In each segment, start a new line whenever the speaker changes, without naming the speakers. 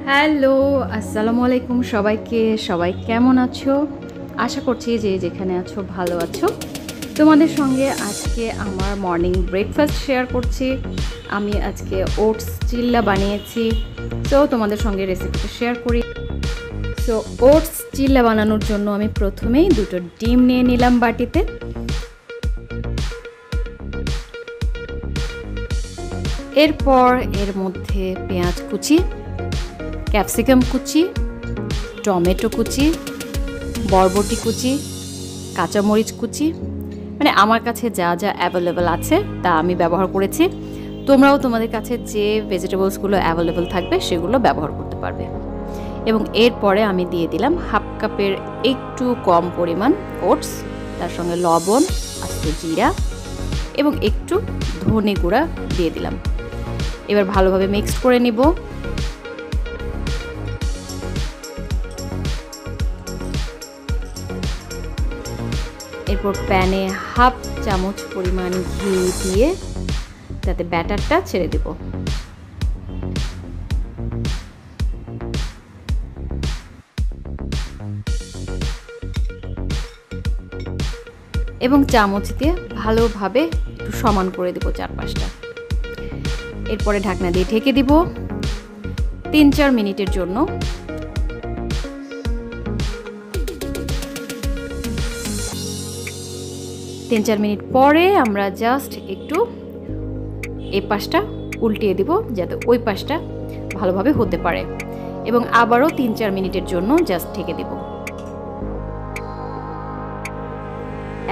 Hello, আসসালামু আলাইকুম সবাইকে। সবাই কেমন আছো? আশা করছি যে যেখানে আছো ভালো আছো। তোমাদের সঙ্গে আজকে আমার মর্নিং ব্রেকফাস্ট শেয়ার করছি। আমি আজকে ওটস চিল্লা বানিয়েছি, তো তোমাদের সঙ্গে রেসিপিটা শেয়ার করি। সো ওটস চিল্লা বানানোর জন্য আমি প্রথমেই দুটো ডিম নিয়ে নিলাম বাটিতে। এরপর এর মধ্যে পেঁয়াজ কুচি, ক্যাপসিকাম কুচি, টমেটো কুচি, বরবটি কুচি, কাঁচামরিচ কুচি, মানে আমার কাছে যা যা অ্যাভেলেবেল আছে তা আমি ব্যবহার করেছি। তোমরাও তোমাদের কাছে যে ভেজিটেবলসগুলো অ্যাভেলেবেল থাকবে সেগুলো ব্যবহার করতে পারবে। এবং এরপরে আমি দিয়ে দিলাম হাফ কাপের একটু কম পরিমাণ ওটস, তার সঙ্গে লবণ, আস্ত জিরা এবং একটু ধনে গুঁড়া দিয়ে দিলাম। এবার ভালোভাবে মিক্সড করে নিব। এরপর প্যানে হাফ চামচ পরিমাণ ঘি দিয়ে তাতে ব্যাটারটা ছেড়ে দেব। এবং চামচ দিয়ে ভালোভাবে একটু সমান করে দেব চারপাশটা। এরপরে ঢাকনা দিয়ে ঢেকে দিব 3-4 মিনিটের জন্য। তিন চার মিনিট পরে আমরা জাস্ট একটু এই পাশটা উল্টিয়ে দিব যাতে ওই পাশটা ভালোভাবে হতে পারে, এবং আবারও 3-4 মিনিটের জন্য জাস্ট ঢেকে দিব।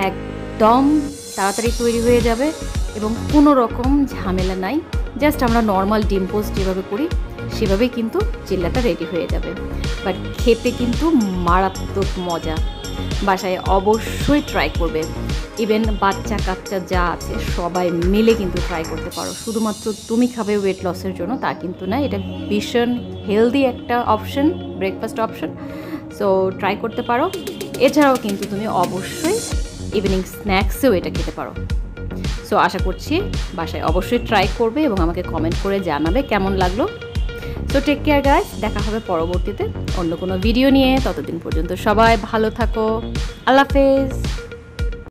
একদম তাড়াতাড়ি তৈরি হয়ে যাবে এবং কোনো রকম ঝামেলা নাই। জাস্ট আমরা নর্মাল ডিম পোস্ট যেভাবে করি সেভাবেই কিন্তু চিল্লাটা রেডি হয়ে যাবে। বাট খেতে কিন্তু মারাত্মক মজা। বাসায় অবশ্যই ট্রাই করবে। ইভেন বাচ্চা কাচ্চা যা আছে সবাই মিলে কিন্তু ট্রাই করতে পারো। শুধুমাত্র তুমি খাবে ওয়েট লসের জন্য তা কিন্তু না, এটা ভীষণ হেলদি একটা option, breakfast option. So try করতে পারো। এছাড়াও কিন্তু তুমি অবশ্যই ইভিনিং স্ন্যাক্সেও এটা খেতে পারো। সো আশা করছি বাসায় অবশ্যই ট্রাই করবে এবং আমাকে কমেন্ট করে জানাবে কেমন লাগলো। সো টেক কেয়ার গাইস, দেখা হবে পরবর্তীতে অন্য কোনো ভিডিও নিয়ে। ততদিন পর্যন্ত সবাই ভালো থাকো। আল্লাহ হাফেজ।